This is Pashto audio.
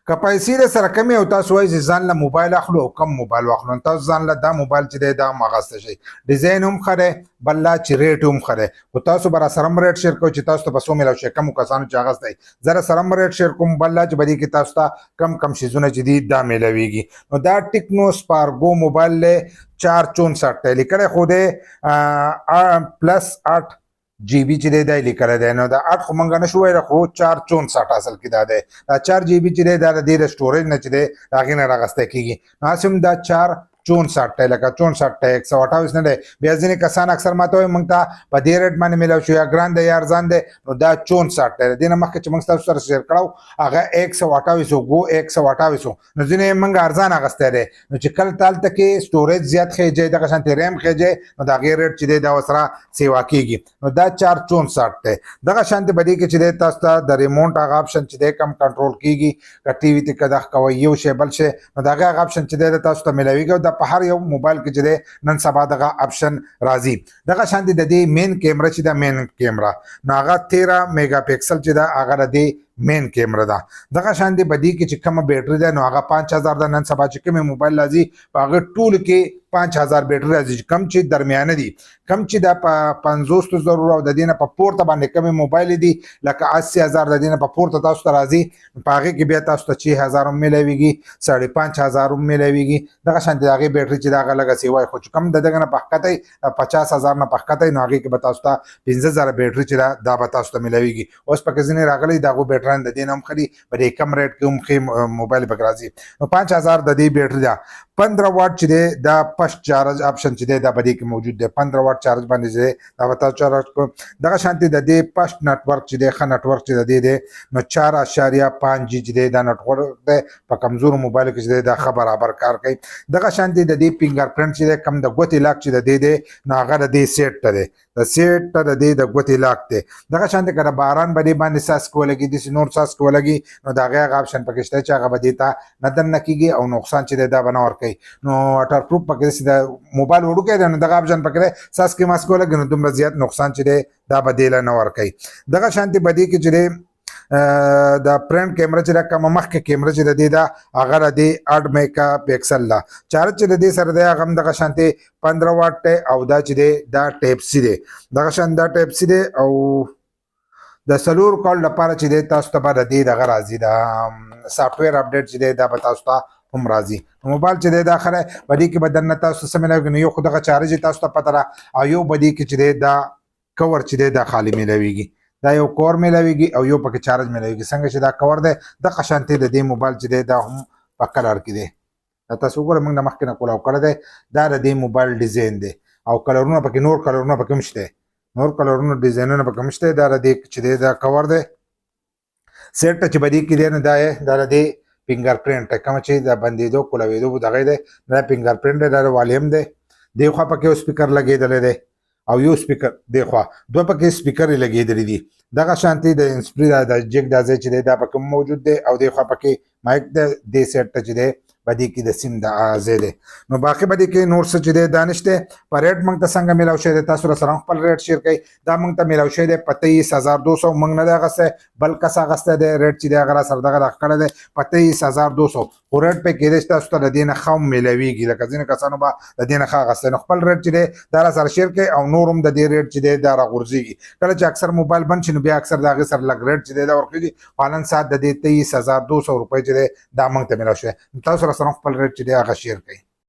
که پیسې د سره کمې او تاسو وایئ چې ځان له موبایل اخلو او کم موبایل واخلو نو تاسو ځان له دا موبایل چې دی دا هم اخیستی شئ ډیزاین هم ښه دی بل لا چې ریټ هم ښه دی خو تاسو به راسره هم ریټ شیر کوئ چې تاسو ته به څو میلاو شي کمو کسانو چې اخیستی زه راسره هم ریټ شیر کوم بل لا چې به دې کې تاسو ته کم کم شیزونه چې دي دا میلاویږي نو دا ټیکنو سپارګو موبایل دی 464 دی لیکلی خو دی پلس 8 جی بی چې دی دا لیکلی دی نو دا 8 خو موږ نشو ویلی خو 464 اصل کې دا دی دا 4 جی بی چې دی دا د دې د سټوریج نه چې دی د هغې نه راغستی کېږي نو هسې هم دا 464 دی لکه 64 دی 128 نه دی بیا ځینې کسان اکثر ماته وایي موږ ته په دې ریټ باندې میلاو شو یا ګران دی یا ارزان دی نو دا 64 دی د دې نه مخکې چې موږ ستاسو سره شیر کړو هغه 128 گو 128 نو ځینې موږ ارزان اخیستی دی نو چې کله ته هلته کې سټوریج زیات خېجئ دغه شانتې ریم خېجئ نو د هغې ریټ چې دی دا ورسره سیوا کېږي نو دا 464 دی دغه شانتې به دې کې چې دی تاسو ته د ریموټ هغه آپشن چې دی کم کنټرول کېږي که ټي وي ته که دغه کوئ یو شی بل شی نو د هغې هغه آپشن چې دی تاسو ته میلاویږي او دا په هر یو موبایل کې چې دی نن سبا دغه آپشن راځي دغه شانتې د دې مین کیمره چې ده مین کیمره نو هغه 13 میګا پکسل چې ده هغه د دې مین کیمره ده دغه شانتې به دې کې چې کومه بیټري ده نو هغه 5000 ده نن سبا چې کومې موبایل راځي په هغه ټول کې 5000 بیټري راځي کم چې درمیانه دي کم چې دا په 500,000 او د دې نه په پورته باندې کومې موبایل دي لکه 80,000 د دې نه په پورته تاسو ته راځي په هغې کې بیا تاسو ته 6000 هم میلاویږي 5,500 هم میلاویږي دغه شانتې د هغې بیټري چې د هغه لږه سیوا خو چې کم د دغه نه په ښکته 50,000 نه په ښکته نو هغې کې به تاسو ته 15,000 بیټري چې ده دا به تاسو ته میلاویږي اوس پکې ځینې راغلی د هغو بیټران د دې نه هم ښه دي په دې کم ریټ کې هم ښې موبایل پکې راځي نو 5,000 د دې بیټري ده 15 واټ چې دی دا فسټ چارج آپشن چې دی دا په دې کې موجود دی 15 واټ چارج باندې چې دی دا به تاسو چارج کړو دغه شانتې د دې فسټ نیټورک چې دی ښه نیټورک چې د دې دی نو 4.5 جی چې دی دا نیټورک دی په کمزورو موبایلو کې چې دی دا ښه برابر کار کوي دغه شانتې د دې فنګر پرنټ چې دی کم د ګوتې لاک چې د دې دی نو هغه د دې سیټ ته دی د سیټ ته د دې د ګوتې لاک دی دغه شانتې که د باران به دې باندې څاڅکي ولګي داسې نور څاڅکي ولګي نو د هغې هغه آپشن پکې شته چې هغه به دې ته نه دننه کېږي او نقصان چې دی دا به نه ورکوي نو واټر پروف پکې داسې د موبایل وړوکی دی نو دغه آپشن پکې دی څاڅکي ماسکي ولګي نو دومره زیات نقصان چې دی دا به دې له نه ورکوي دغه شانتې به دې کې چې دی د فرنٹ کیمره چې ده کومه مخکې کیمره چې د دې ده هغه د دې 8 میګا پکسل ده چارج چې د دې سره دی هغه هم دغه شانتې 15 واټ دی او دا چې دی دا ټیپ سی دی دغه شان دا ټیپ سی دی او د سلور کال لپاره چې دی تاسو ته به د دې دغه راځي د سافټویر اپډیټ چې دی دا به تاسو ته هم راځي موبایل چې دی دا ښه دی په دې کې به دننه تاسو ته څه میلاویږي نو یو خو دغه چارج تاسو ته پته ده او یو به دې کې چې دی دا کور چې دی دا خالي میلاویږي دا یو کور میلاویږي او یو پکې چارج میلاویږي څنګه چې دا کور دی دغه شانتې د دې موبایل چې دی دا هم په کلر کې دی دا تاسو وګورئ موږ د مخکې نه کولاو کړی دی دا د دې موبایل ډیزاین دی او کلرونه پکې نور کلرونه پکې هم شته نور کلرونه ډیزاینونه پکې هم شته دا د دې چې دی دا کور دی سیټ چې به دې کې دی نو دا د دې فنګر پرنټ کوم چې د بندېدو کولوېدو دغه دی دا فنګر پرنټ دی دا د والیم دی دې خوا پکې یو سپیکر لګېدلی دی او یو سپیکر دې خوا دوه پکې سپیکر یې لګېدلی دي دغه شانتې د انسپري دا د جګ دا ځای چې دی دا پکې موجود دی او دې خوا پکې مایک دی دې سیټ ته چې دی په دې کې د سیم د ځای دی نو باقي به دې کې نور څه چې دی دا نشته په ریټ موږ ته څنګه میلاو شوی دی تاسو راسره هم خپل ریټ شیر کوئ دا موږ ته میلاو شوی دی په 23,200 موږ نه دی اخیستی بل کس اخیستی دی ریټ چې دی هغه راسره دغه دغه کړی دی په 23,200 خو ریټ پې کېدی چې تاسو ته د دې نه ښه هم میلاویږي لکه ځینې کسانو به د دې نه ښه اخیستی نو خپل ریټ چې دی دا راسره شیر کوئ او نور هم د دې ریټ چې دی دا راغورځېږي کله چې اکثر موبایل بند شي نو بیا اکثر د هغې سره لږ ریټ چې دی دا ورکېږي خو نن ساعت د دې 23,200 روپۍ چې دی دا موږ ته میلاو شوی تاسو راسره خپل ریټ چې دی هغه شیر کوئ